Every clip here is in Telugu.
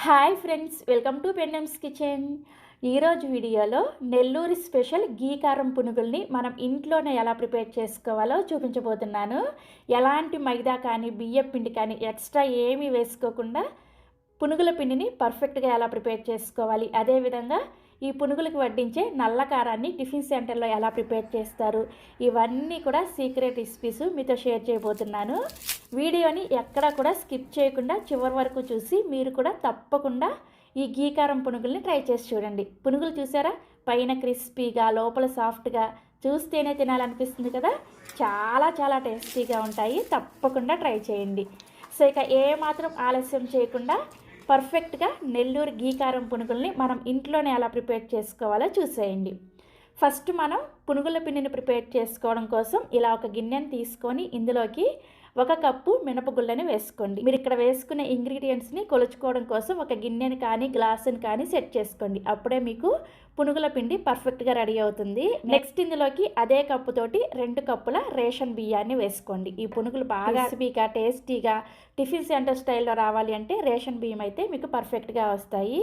హాయ్ ఫ్రెండ్స్, వెల్కమ్ టు పెండమ్స్ కిచెన్. ఈరోజు వీడియోలో నెల్లూరు స్పెషల్ గీ కారం పునుగుల్ని మనం ఇంట్లోనే ఎలా ప్రిపేర్ చేసుకోవాలో చూపించబోతున్నాను. ఎలాంటి మైదా కానీ బియ్యం పిండి కానీ ఎక్స్ట్రా ఏమీ వేసుకోకుండా పునుగుల పిండిని పర్ఫెక్ట్గా ఎలా ప్రిపేర్ చేసుకోవాలి, అదేవిధంగా ఈ పునుగులకు వడ్డించే నల్ల కారాన్ని టిఫిన్ సెంటర్లో ఎలా ప్రిపేర్ చేస్తారు, ఇవన్నీ కూడా సీక్రెట్ రెసిపీస్ మీతో షేర్ చేయబోతున్నాను. వీడియోని ఎక్కడా కూడా స్కిప్ చేయకుండా చివరి వరకు చూసి మీరు కూడా తప్పకుండా ఈ గీ కారం పునుగుల్ని ట్రై చేసి చూడండి. పునుగులు చూసారా, పైన క్రిస్పీగా లోపల సాఫ్ట్గా, చూస్తేనే తినాలనిపిస్తుంది కదా. చాలా చాలా టేస్టీగా ఉంటాయి, తప్పకుండా ట్రై చేయండి. సో ఇక ఏమాత్రం ఆలస్యం చేయకుండా పర్ఫెక్ట్గా నెల్లూరు గీ కారం పునుగుల్ని మనం ఇంట్లోనే ఎలా ప్రిపేర్ చేసుకోవాలో చూసేయండి. ఫస్ట్ మనం పునుగుల పిండిని ప్రిపేర్ చేసుకోవడం కోసం ఇలా ఒక గిన్నెని తీసుకొని ఇందులోకి 1 కప్పు మినపగుళ్ళని వేసుకోండి. మీరు ఇక్కడ వేసుకునే ఇంగ్రీడియంట్స్ని కొలుచుకోవడం కోసం ఒక గిన్నెని కానీ గ్లాసుని కానీ సెట్ చేసుకోండి. అప్పుడే మీకు పునుగుల పిండి పర్ఫెక్ట్గా రెడీ అవుతుంది. నెక్స్ట్ ఇందులోకి అదే కప్పుతోటి 2 కప్పుల రేషన్ బియ్యాన్ని వేసుకోండి. ఈ పునుగులు బాగా క్రిస్పీగా టేస్టీగా టిఫిన్ సెంటర్ స్టైల్లో రావాలి అంటే రేషన్ బియ్యం అయితే మీకు పర్ఫెక్ట్గా వస్తాయి.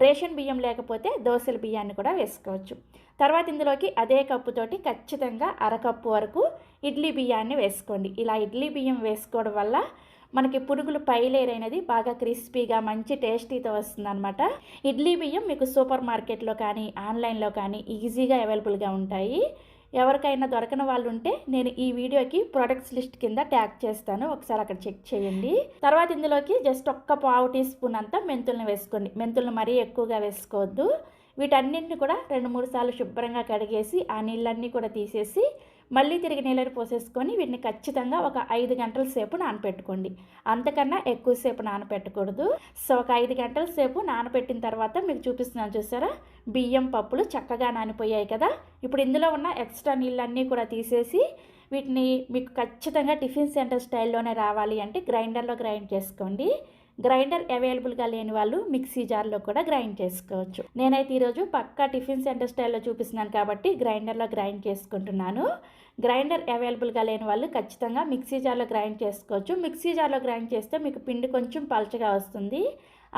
రేషన్ బియ్యం లేకపోతే దోసల బియ్యాన్ని కూడా వేసుకోవచ్చు. తర్వాత ఇందులోకి అదే కప్పుతోటి ఖచ్చితంగా 1/2 కప్పు వరకు ఇడ్లీ బియ్యాన్ని వేసుకోండి. ఇలా ఇడ్లీ బియ్యం వేసుకోవడం వల్ల మనకి పునుగులు పై లేయర్ అనేది బాగా క్రిస్పీగా మంచి టేస్టీతో వస్తుంది అనమాట. ఇడ్లీ బియ్యం మీకు సూపర్ మార్కెట్లో కానీ ఆన్లైన్లో కానీ ఈజీగా అవైలబుల్గా ఉంటాయి. ఎవరికైనా దొరకని వాళ్ళు ఉంటే నేను ఈ వీడియోకి ప్రొడక్ట్స్ లిస్ట్ కింద ట్యాగ్ చేస్తాను, ఒకసారి అక్కడ చెక్ చేయండి. తర్వాత ఇందులోకి జస్ట్ 1 పావు టీ స్పూన్ అంతా మెంతులను వేసుకోండి. మెంతులను మరీ ఎక్కువగా వేసుకోవద్దు. వీటన్నింటిని కూడా 2-3 సార్లు శుభ్రంగా కడిగేసి ఆ నీళ్ళన్నీ కూడా తీసేసి మళ్ళీ తిరిగి నీళ్ళని పోసేసుకొని వీటిని ఖచ్చితంగా ఒక 5 గంటల సేపు నానపెట్టుకోండి. అంతకన్నా ఎక్కువసేపు నానపెట్టకూడదు. సో ఒక 5 గంటల సేపు నానపెట్టిన తర్వాత మీకు చూపిస్తున్నాను చూసారా, బియ్యం పప్పులు చక్కగా నానిపోయాయి కదా. ఇప్పుడు ఇందులో ఉన్న ఎక్స్ట్రా నీళ్ళన్నీ కూడా తీసేసి వీటిని మీకు ఖచ్చితంగా టిఫిన్ సెంటర్ స్టైల్లోనే రావాలి అంటే గ్రైండర్లో గ్రైండ్ చేసుకోండి. గ్రైండర్ అవైలబుల్గా లేని వాళ్ళు మిక్సీ జార్లో కూడా గ్రైండ్ చేసుకోవచ్చు. నేనైతే ఈరోజు పక్కా టిఫిన్ సెంటర్ స్టైల్లో చూపిస్తున్నాను కాబట్టి గ్రైండర్లో గ్రైండ్ చేసుకుంటున్నాను. గ్రైండర్ అవైలబుల్గా లేని వాళ్ళు ఖచ్చితంగా మిక్సీ జార్లో గ్రైండ్ చేసుకోవచ్చు. మిక్సీ జార్లో గ్రైండ్ చేస్తే మీకు పిండి కొంచెం పలచగా వస్తుంది.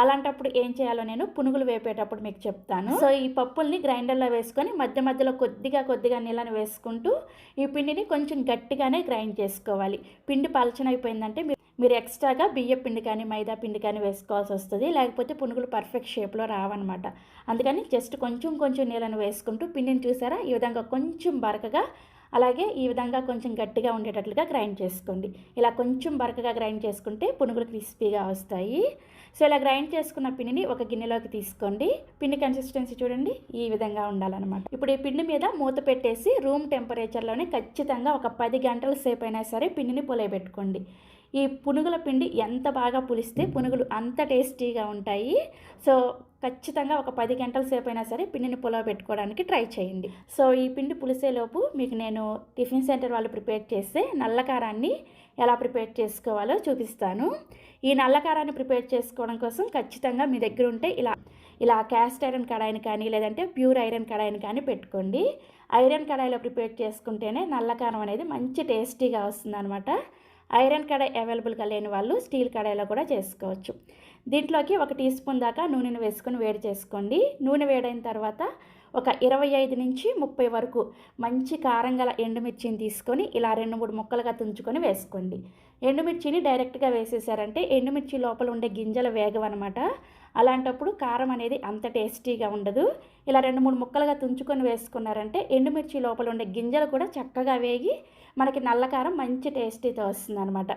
అలాంటప్పుడు ఏం చేయాలో నేను పునుగులు వేపేటప్పుడు మీకు చెప్తాను. సో ఈ పప్పుల్ని గ్రైండర్లో వేసుకొని మధ్య మధ్యలో కొద్దిగా నీళ్ళని వేసుకుంటూ ఈ పిండిని కొంచెం గట్టిగానే గ్రైండ్ చేసుకోవాలి. పిండి పలచనైపోయిందంటే మీరు ఎక్స్ట్రాగా బియ్య పిండి కానీ మైదా పిండి కానీ వేసుకోవాల్సి వస్తుంది, లేకపోతే పునుగులు పర్ఫెక్ట్ షేప్లో రావన్నమాట. అందుకని జస్ట్ కొంచెం నీళ్ళని వేసుకుంటూ పిండిని చూసారా ఈ విధంగా కొంచెం బరకగా, అలాగే ఈ విధంగా కొంచెం గట్టిగా ఉండేటట్లుగా గ్రైండ్ చేసుకోండి. ఇలా కొంచెం బరకగా గ్రైండ్ చేసుకుంటే పునుగులు క్రిస్పీగా వస్తాయి. సో ఇలా గ్రైండ్ చేసుకున్న పిండిని ఒక గిన్నెలోకి తీసుకోండి. పిండి కన్సిస్టెన్సీ చూడండి, ఈ విధంగా ఉండాలన్నమాట. ఇప్పుడు ఈ పిండి మీద మూత పెట్టేసి రూమ్ టెంపరేచర్లోనే ఖచ్చితంగా ఒక 10 గంటల సేపు అయినా సరే పిండిని పులియబెట్టుకోండి. ఈ పునుగుల పిండి ఎంత బాగా పులిస్తే పునుగులు అంత టేస్టీగా ఉంటాయి. సో ఖచ్చితంగా ఒక 10 గంటల సేపు అయినా సరే పిండిని పులియబెట్టుకోవడానికి ట్రై చేయండి. సో ఈ పిండి పులిసేలోపు మీకు నేను టిఫిన్ సెంటర్ వాళ్ళు ప్రిపేర్ చేస్తే నల్ల కారాన్ని ఎలా ప్రిపేర్ చేసుకోవాలో చూపిస్తాను. ఈ నల్ల కారాన్ని ప్రిపేర్ చేసుకోవడం కోసం ఖచ్చితంగా మీ దగ్గర ఉంటే ఇలా క్యాస్ట్ ఐరన్ కడాయిని కానీ లేదంటే ప్యూర్ ఐరన్ కడాయిని కానీ పెట్టుకోండి. ఐరన్ కడాయిలో ప్రిపేర్ చేసుకుంటేనే నల్ల కారం అనేది మంచి టేస్టీగా వస్తుందన్నమాట. ఐరన్ కడాయి అవైలబుల్గా లేని వాళ్ళు స్టీల్ కడాయిలో కూడా చేసుకోవచ్చు. దీంట్లోకి 1 టీ స్పూన్ దాకా నూనెను వేసుకొని వేడి చేసుకోండి. నూనె వేడైన తర్వాత ఒక 25 నుంచి 30 వరకు మంచి కారం గల ఎండుమిర్చిని తీసుకొని ఇలా 2-3 ముక్కలుగా తుంచుకొని వేసుకోండి. ఎండుమిర్చిని డైరెక్ట్గా వేసేసారంటే ఎండుమిర్చి లోపల ఉండే గింజలు వేగవన్నమాట. అలాంటప్పుడు కారం అనేది అంత టేస్టీగా ఉండదు. ఇలా 2-3 ముక్కలుగా తుంచుకొని వేసుకున్నారంటే ఎండుమిర్చి లోపల ఉండే గింజలు కూడా చక్కగా వేగి మనకి నల్ల కారం మంచి టేస్టీతో వస్తుంది అనమాట.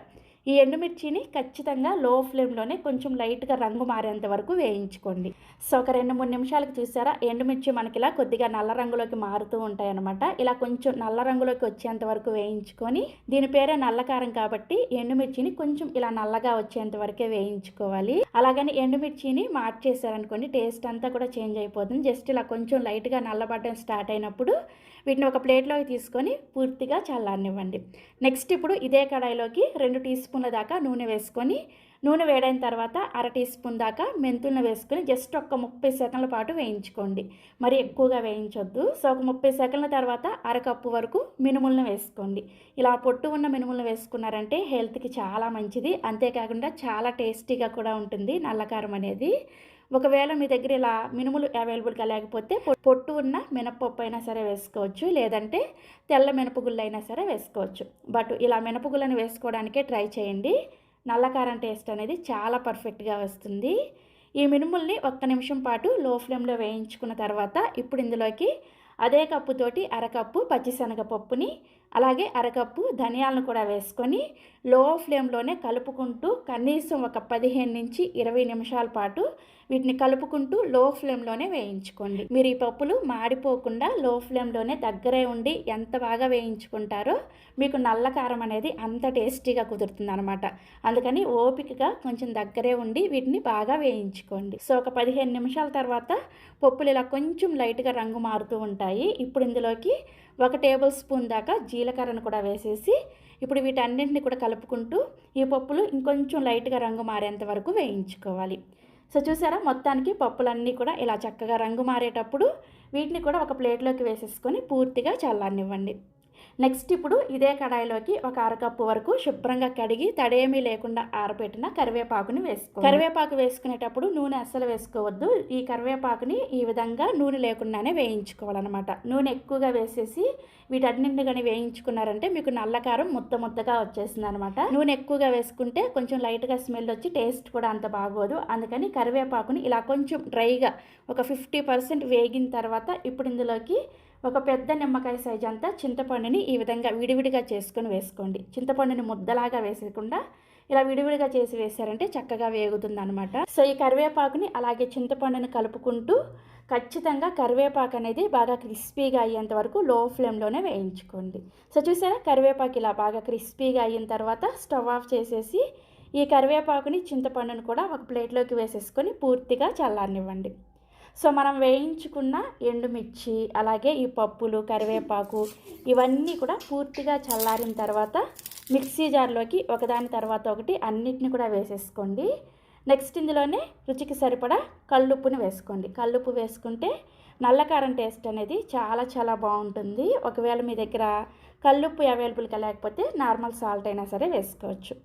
ఈ ఎండుమిర్చిని ఖచ్చితంగా లో ఫ్లేమ్లోనే కొంచెం లైట్గా రంగు మారేంత వరకు వేయించుకోండి. సో ఒక 2-3 నిమిషాలకు చూసారా, ఎండుమిర్చి మనకి ఇలా కొద్దిగా నల్ల రంగులోకి మారుతూ ఉంటాయి అన్నమాట. ఇలా కొంచెం నల్ల రంగులోకి వచ్చేంత వరకు వేయించుకొని, దీని పేరే నల్లకారం కాబట్టి ఎండుమిర్చిని కొంచెం ఇలా నల్లగా వచ్చేంత వరకే వేయించుకోవాలి. అలాగని ఎండుమిర్చిని మార్చేసారనుకోండి టేస్ట్ అంతా కూడా చేంజ్ అయిపోతుంది. జస్ట్ ఇలా కొంచెం లైట్గా నల్లబడడం స్టార్ట్ అయినప్పుడు వీటిని ఒక ప్లేట్లోకి తీసుకొని పూర్తిగా చల్లారనివ్వండి. నెక్స్ట్ ఇప్పుడు ఇదే కడాయిలోకి 2 టీ స్పూన్ల దాకా నూనె వేసుకొని నూనె వేడైన తర్వాత అర టీ స్పూన్ దాకా మెంతులను వేసుకొని జస్ట్ ఒక 30 సెకండ్ల పాటు వేయించుకోండి. మరి ఎక్కువగా వేయించొద్దు. సో ఒక 30 సెకండ్ల తర్వాత అరకప్పు వరకు మినుములను వేసుకోండి. ఇలా పొట్టు ఉన్న మినుములను వేసుకున్నారంటే హెల్త్కి చాలా మంచిది. అంతేకాకుండా చాలా టేస్టీగా కూడా ఉంటుంది నల్లకారం అనేది. ఒకవేళ మీ దగ్గర ఇలా మినుములు అవైలబుల్గా లేకపోతే పొట్టు ఉన్న మినపప్పు అయినా సరే వేసుకోవచ్చు, లేదంటే తెల్ల మినపగుళ్ళు అయినా సరే వేసుకోవచ్చు. బట్ ఇలా మినపగుళ్ళని వేసుకోవడానికే ట్రై చేయండి. నల్లకారం టేస్ట్ అనేది చాలా పర్ఫెక్ట్గా వస్తుంది. ఈ మినుముల్ని 1 నిమిషం పాటు లో ఫ్లేమ్లో వేయించుకున్న తర్వాత ఇప్పుడు ఇందులోకి అదే కప్పుతోటి అరకప్పు పచ్చిశనగపప్పుని అలాగే అరకప్పు ధనియాలను కూడా వేసుకొని లో ఫ్లేమ్లోనే కలుపుకుంటూ కనీసం ఒక 15 నుంచి 20 నిమిషాల పాటు వీటిని కలుపుకుంటూ లో ఫ్లేమ్లోనే వేయించుకోండి. మీరు ఈ పప్పులు మాడిపోకుండా లో ఫ్లేమ్లోనే దగ్గరే ఉండి ఎంత బాగా వేయించుకుంటారో మీకు నల్ల కారం అనేది అంత టేస్టీగా కుదురుతుంది అనమాట. అందుకని ఓపికగా కొంచెం దగ్గరే ఉండి వీటిని బాగా వేయించుకోండి. సో ఒక 15 నిమిషాల తర్వాత పప్పులు ఇలా కొంచెం లైట్గా రంగు మారుతూ ఉంటాయి. ఇప్పుడు ఇందులోకి 1 టేబుల్ స్పూన్ దాకా జీలకర్రను కూడా వేసేసి ఇప్పుడు వీటన్నింటిని కూడా కలుపుకుంటూ ఈ పప్పులు ఇంకొంచెం లైట్గా రంగు మారేంత వరకు వేయించుకోవాలి. సో చూసారా, మొత్తానికి పప్పులన్నీ కూడా ఇలా చక్కగా రంగు మారేటప్పుడు వీటిని కూడా ఒక ప్లేట్లోకి వేసేసుకొని పూర్తిగా చల్లారనివ్వండి. నెక్స్ట్ ఇప్పుడు ఇదే కడాయిలోకి ఒక అరకప్పు వరకు శుభ్రంగా కడిగి తడేమీ లేకుండా ఆరబెట్టిన కరివేపాకుని వేసుకోవాలి. కరివేపాకు వేసుకునేటప్పుడు నూనె అస్సలు వేసుకోవద్దు. ఈ కరివేపాకుని ఈ విధంగా నూనె లేకుండానే వేయించుకోవాలన్నమాట. నూనె ఎక్కువగా వేసేసి వీటన్నింటిని కానీ వేయించుకున్నారంటే మీకు నల్లకారం ముద్దగా వచ్చేసింది అనమాట. నూనె ఎక్కువగా వేసుకుంటే కొంచెం లైట్గా స్మెల్ వచ్చి టేస్ట్ కూడా అంత బాగోదు. అందుకని కరివేపాకుని ఇలా కొంచెం డ్రైగా ఒక 50% వేగిన తర్వాత ఇప్పుడు ఇందులోకి ఒక పెద్ద నిమ్మకాయ సైజ్ అంతా చింతపండుని ఈ విధంగా విడివిడిగా చేసుకొని వేసుకోండి. చింతపండుని ముద్దలాగా వేసేయకుండా ఇలా విడివిడిగా చేసి వేసారంటే చక్కగా వేగుతుంది అనమాట. సో ఈ కరివేపాకుని అలాగే చింతపండుని కలుపుకుంటూ ఖచ్చితంగా కరివేపాకు అనేది బాగా క్రిస్పీగా అయ్యేంత వరకు లో ఫ్లేమ్లోనే వేయించుకోండి. సో చూసారా, కరివేపాకు ఇలా బాగా క్రిస్పీగా అయిన తర్వాత స్టవ్ ఆఫ్ చేసేసి ఈ కరివేపాకుని చింతపండుని కూడా ఒక ప్లేట్లోకి వేసేసుకొని పూర్తిగా చల్లారనివ్వండి. సో మనం వేయించుకున్న ఎండుమిర్చి అలాగే ఈ పప్పులు కరివేపాకు ఇవన్నీ కూడా పూర్తిగా చల్లారిన తర్వాత మిక్సీ జార్లోకి ఒకదాని తర్వాత ఒకటి అన్నిటిని కూడా వేసేసుకోండి. నెక్స్ట్ ఇందులోనే రుచికి సరిపడా కల్లుప్పుని వేసుకోండి. కల్లుప్పు వేసుకుంటే నల్లకారం టేస్ట్ అనేది చాలా బాగుంటుంది. ఒకవేళ మీ దగ్గర కల్లుప్పు అవైలబుల్గా లేకపోతే నార్మల్ సాల్ట్ అయినా సరే వేసుకోవచ్చు.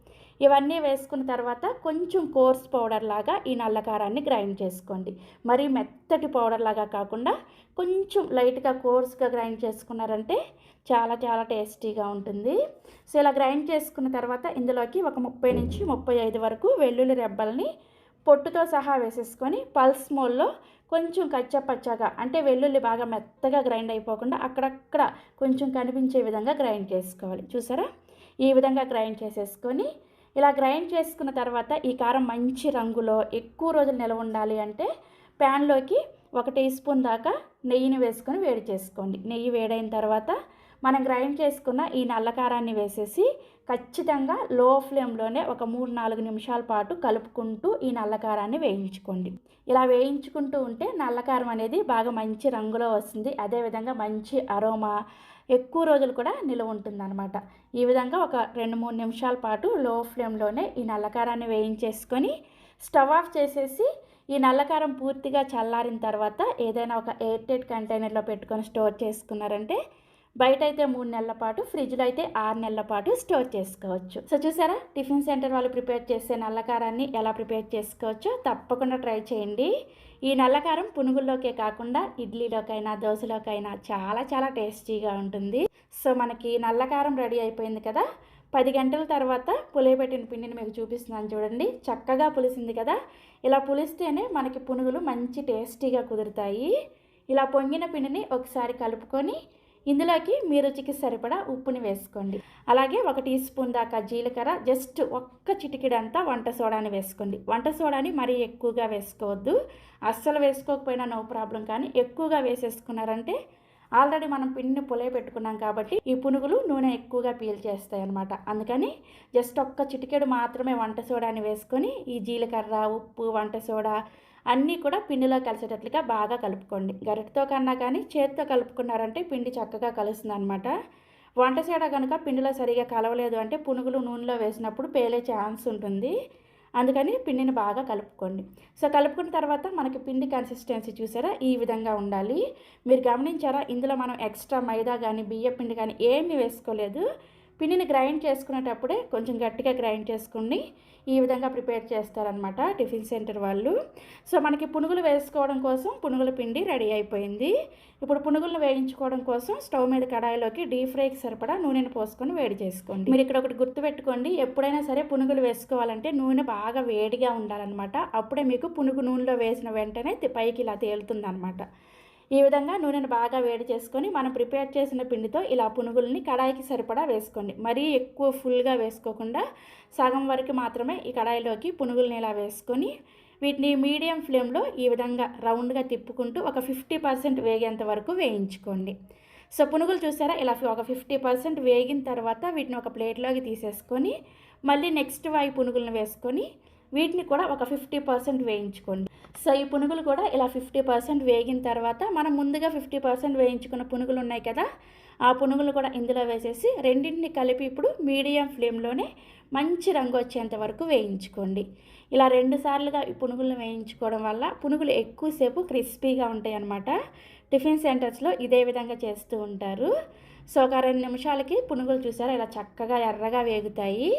ఇవన్నీ వేసుకున్న తర్వాత కొంచెం కోర్స్ పౌడర్ లాగా ఈ నల్లకారాన్ని గ్రైండ్ చేసుకోండి. మరీ మెత్తటి పౌడర్ లాగా కాకుండా కొంచెం లైట్గా కోర్స్గా గ్రైండ్ చేసుకున్నారంటే చాలా టేస్టీగా ఉంటుంది. సో ఇలా గ్రైండ్ చేసుకున్న తర్వాత ఇందులోకి ఒక 30 నుంచి 35 వరకు వెల్లుల్లి రెబ్బల్ని పొట్టుతో సహా వేసేసుకొని పల్స్ మోడ్లో కొంచెం కచ్చపచ్చగా, అంటే వెల్లుల్లి బాగా మెత్తగా గ్రైండ్ అయిపోకుండా అక్కడక్కడ కొంచెం కనిపించే విధంగా గ్రైండ్ చేసుకోవాలి. చూసారా, ఈ విధంగా గ్రైండ్ చేసేసుకొని ఇలా గ్రైండ్ చేసుకున్న తర్వాత ఈ కారం మంచి రంగులో ఎక్కువ రోజులు నిలవ ఉండాలి అంటే ప్యాన్లోకి 1 టీ స్పూన్ దాకా నెయ్యిని వేసుకొని వేడి చేసుకోండి. నెయ్యి వేడైన తర్వాత మనం గ్రైండ్ చేసుకున్న ఈ నల్లకారాన్ని వేసేసి ఖచ్చితంగా లో ఫ్లేమ్లోనే ఒక 3-4 నిమిషాల పాటు కలుపుకుంటూ ఈ నల్లకారాన్ని వేయించుకోండి. ఇలా వేయించుకుంటూ ఉంటే నల్లకారం అనేది బాగా మంచి రంగులో వస్తుంది. అదేవిధంగా మంచి అరోమా ఎక్కువ రోజులు కూడా నిలువ ఉంటుందన్నమాట. ఈ విధంగా ఒక 2-3 నిమిషాల పాటు లో ఫ్లేమ్లోనే ఈ నల్లకారాన్ని వేయించేసుకొని స్టవ్ ఆఫ్ చేసేసి ఈ నల్లకారం పూర్తిగా చల్లారిన తర్వాత ఏదైనా ఒక ఎయిర్ టైట్ కంటైనర్లో పెట్టుకొని స్టోర్ చేసుకున్నారంటే బయట అయితే 3 నెలల పాటు, ఫ్రిడ్జ్లో అయితే 6 నెలల పాటు స్టోర్ చేసుకోవచ్చు. సో చూసారా, టిఫిన్ సెంటర్ వాళ్ళు ప్రిపేర్ చేసే నల్లకారాన్ని ఎలా ప్రిపేర్ చేసుకోవచ్చో తప్పకుండా ట్రై చేయండి. ఈ నల్లకారం పునుగుల్లోకే కాకుండా ఇడ్లీలోకైనా దోశలోకైనా చాలా టేస్టీగా ఉంటుంది. సో మనకి నల్లకారం రెడీ అయిపోయింది కదా. 10 గంటల తర్వాత పులియబెట్టిన పిండిని మీకు చూపిస్తున్నాను చూడండి. చక్కగా పులిసింది కదా. ఇలా పులిస్తేనే మనకి పునుగులు మంచి టేస్టీగా కుదురుతాయి. ఇలా పొంగిన పిండిని ఒకసారి కలుపుకొని ఇందులోకి మీ రుచికి సరిపడా ఉప్పుని వేసుకోండి. అలాగే 1 టీ స్పూన్ దాకా జీలకర్ర, జస్ట్ ఒక్క చిటికెడంతా వంట సోడాని వేసుకోండి. వంట సోడాని మరీ ఎక్కువగా వేసుకోవద్దు. అస్సలు వేసుకోకపోయినా నో ప్రాబ్లం, కానీ ఎక్కువగా వేసేసుకున్నారంటే ఆల్రెడీ మనం పిండిని పులియ పెట్టుకున్నాం కాబట్టి ఈ పునుగులు నూనె ఎక్కువగా పీల్చేస్తాయి అన్నమాట. అందుకని జస్ట్ ఒక్క చిటికెడు మాత్రమే వంట సోడాని వేసుకొని ఈ జీలకర్ర, ఉప్పు, వంట సోడా అన్నీ కూడా పిండిలో కలిసేటట్లుగా బాగా కలుపుకోండి. గరిటతో కన్నా కానీ చేతితో కలుపుకున్నారంటే పిండి చక్కగా కలుస్తుంది అనమాట. వంట సోడా కనుక పిండిలో సరిగా కలవలేదు అంటే పునుగులు నూనెలో వేసినప్పుడు పేలే ఛాన్స్ ఉంటుంది. అందుకని పిండిని బాగా కలుపుకోండి. సో కలుపుకున్న తర్వాత మనకి పిండి కన్సిస్టెన్సీ చూసారా ఈ విధంగా ఉండాలి. మీరు గమనించారా, ఇందులో మనం ఎక్స్ట్రా మైదా కానీ బియ్య పిండి కానీ ఏమీ వేసుకోలేదు. పిండిని గ్రైండ్ చేసుకునేటప్పుడే కొంచెం గట్టిగా గ్రైండ్ చేసుకుని ఈ విధంగా ప్రిపేర్ చేస్తారనమాట టిఫిన్ సెంటర్ వాళ్ళు. సో మనకి పునుగులు వేసుకోవడం కోసం పునుగుల పిండి రెడీ అయిపోయింది. ఇప్పుడు పునుగులను వేయించుకోవడం కోసం స్టవ్ మీద కడాయిలోకి డీప్ ఫ్రైకి సరిపడా నూనెను పోసుకొని వేడి చేసుకోండి. మీరు ఇక్కడ ఒకటి గుర్తుపెట్టుకోండి, ఎప్పుడైనా సరే పునుగులు వేసుకోవాలంటే నూనె బాగా వేడిగా ఉండాలన్నమాట. అప్పుడే మీకు పునుగు నూనెలో వేసిన వెంటనే పైకి ఇలా తేలుతుందన్నమాట. ఈ విధంగా నూనెను బాగా వేడి చేసుకొని మనం ప్రిపేర్ చేసిన పిండితో ఇలా పునుగుల్ని కడాయికి సరిపడా వేసుకోండి. మరీ ఎక్కువ ఫుల్గా వేసుకోకుండా సగం వరకు మాత్రమే ఈ కడాయిలోకి పునుగుల్ని ఇలా వేసుకొని వీటిని మీడియం ఫ్లేమ్లో ఈ విధంగా రౌండ్గా తిప్పుకుంటూ ఒక 50% వేగేంత వరకు వేయించుకోండి. సో పునుగులు చూసారా, ఇలా ఒక 50% వేగిన తర్వాత వీటిని ఒక ప్లేట్లోకి తీసేసుకొని మళ్ళీ నెక్స్ట్ వాయి పునుగులను వేసుకొని వీటిని కూడా ఒక 50% వేయించుకోండి. సో ఈ పునుగులు కూడా ఇలా 50% వేగిన తర్వాత మనం ముందుగా 50% వేయించుకున్న పునుగులు ఉన్నాయి కదా, ఆ పునుగులు కూడా ఇందులో వేసేసి రెండింటిని కలిపి ఇప్పుడు మీడియం ఫ్లేమ్లోనే మంచి రంగు వచ్చేంత వరకు వేయించుకోండి. ఇలా 2 సార్లుగా ఈ పునుగులను వేయించుకోవడం వల్ల పునుగులు ఎక్కువసేపు క్రిస్పీగా ఉంటాయి అన్నమాట. టిఫిన్ సెంటర్స్లో ఇదే విధంగా చేస్తూ ఉంటారు. సో ఒక 2 నిమిషాలకి పునుగులు చూసారా ఇలా చక్కగా ఎర్రగా వేగుతాయి.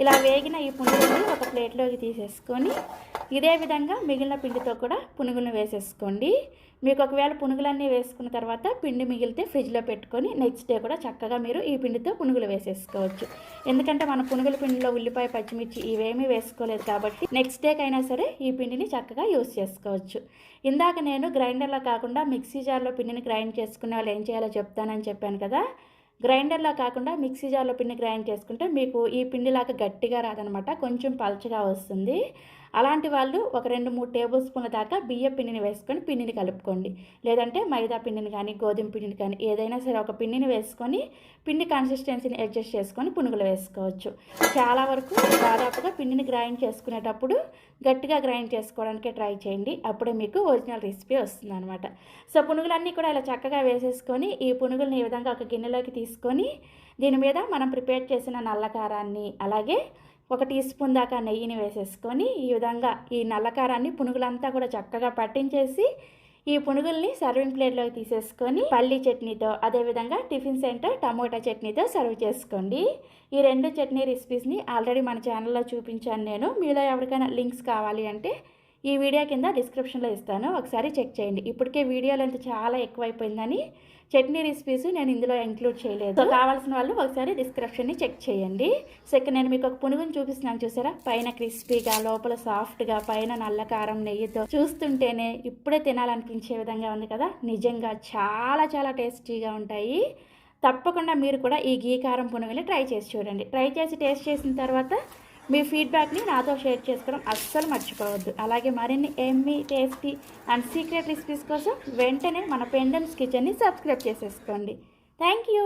ఇలా వేగిన ఈ పునుగులను ఒక ప్లేట్లోకి తీసేసుకొని ఇదే విధంగా మిగిలిన పిండితో కూడా పునుగులను వేసేసుకోండి. మీకు ఒకవేళ పునుగులన్నీ వేసుకున్న తర్వాత పిండి మిగిలితే ఫ్రిడ్జ్లో పెట్టుకొని నెక్స్ట్ డే కూడా చక్కగా మీరు ఈ పిండితో పునుగులు వేసేసుకోవచ్చు. ఎందుకంటే మన పునుగుల పిండిలో ఉల్లిపాయ పచ్చిమిర్చి ఇవేమీ వేసుకోలేదు కాబట్టి నెక్స్ట్ డేకైనా సరే ఈ పిండిని చక్కగా యూస్ చేసుకోవచ్చు. ఇందాక నేను గ్రైండర్లో కాకుండా మిక్సీ జార్లో పిండిని గ్రైండ్ చేసుకునే వాళ్ళు ఏం చేయాలో చెప్తానని చెప్పాను కదా. గ్రైండర్లా కాకుండా మిక్సీ జార్లో పిండి గ్రైండ్ చేసుకుంటే మీకు ఈ పిండిలాగా గట్టిగా రాదనమాట, కొంచెం పల్చగా వస్తుంది. అలాంటి వాళ్ళు ఒక 2-3 టేబుల్ స్పూన్ల దాకా బియ్య పిండిని వేసుకొని పిండిని కలుపుకోండి. లేదంటే మైదా పిండిని కానీ గోధుమ పిండిని కానీ ఏదైనా సరే ఒక పిండిని వేసుకొని పిండి కన్సిస్టెన్సీని అడ్జస్ట్ చేసుకొని పునుగులు వేసుకోవచ్చు. చాలా వరకు దాదాపుగా పిండిని గ్రైండ్ చేసుకునేటప్పుడు గట్టిగా గ్రైండ్ చేసుకోవడానికే ట్రై చేయండి, అప్పుడే మీకు ఒరిజినల్ రెసిపీ వస్తుంది అనమాట. సో పునుగులన్నీ కూడా ఇలా చక్కగా వేసేసుకొని ఈ పునుగుల్ని ఈ విధంగా ఒక గిన్నెలోకి తీసుకొని దీని మీద మనం ప్రిపేర్ చేసిన నల్లకారాన్ని అలాగే 1 టీ స్పూన్ దాకా నెయ్యిని వేసేసుకొని ఈ విధంగా ఈ నల్లకారాన్ని పునుగులంతా కూడా చక్కగా పట్టించేసి ఈ పునుగుల్ని సర్వింగ్ ప్లేట్లోకి తీసేసుకొని పల్లీ చట్నీతో అదేవిధంగా టిఫిన్ సెంటర్ టమోటా చట్నీతో సర్వ్ చేసుకోండి. ఈ 2 చట్నీ రెసిపీస్ని ఆల్రెడీ మన ఛానల్లో చూపించాను నేను. మీలో ఎవరికైనా లింక్స్ కావాలి అంటే ఈ వీడియో కింద డిస్క్రిప్షన్లో ఇస్తాను, ఒకసారి చెక్ చేయండి. ఇప్పటికే వీడియో లెంత్ చాలా ఎక్కువైపోయిందని చట్నీ రెసిపీస్ నేను ఇందులో ఇంక్లూడ్ చేయలేదు. సో కావాల్సిన వాళ్ళు ఒకసారి డిస్క్రిప్షన్ని చెక్ చేయండి. సో ఇక్కడ నేను మీకు ఒక పునుగుని చూపిస్తున్నాను చూసారా, పైన క్రిస్పీగా లోపల సాఫ్ట్గా పైన నల్ల కారం నెయ్యితో చూస్తుంటేనే ఇప్పుడే తినాలనిపించే విధంగా ఉంది కదా. నిజంగా చాలా చాలా టేస్టీగా ఉంటాయి. తప్పకుండా మీరు కూడా ఈ గీ కారం పునుగుని ట్రై చేసి చూడండి. ట్రై చేసి టేస్ట్ చేసిన తర్వాత మీ ఫీడ్బ్యాక్ని నాతో షేర్ చేసుకోవడం అస్సలు మర్చిపోవద్దు. అలాగే మరిన్ని Emmy tasty and secret recipes కోసం వెంటనే మన పెండమ్స్ కిచెన్ని సబ్స్క్రైబ్ చేసేసుకోండి. Thank you.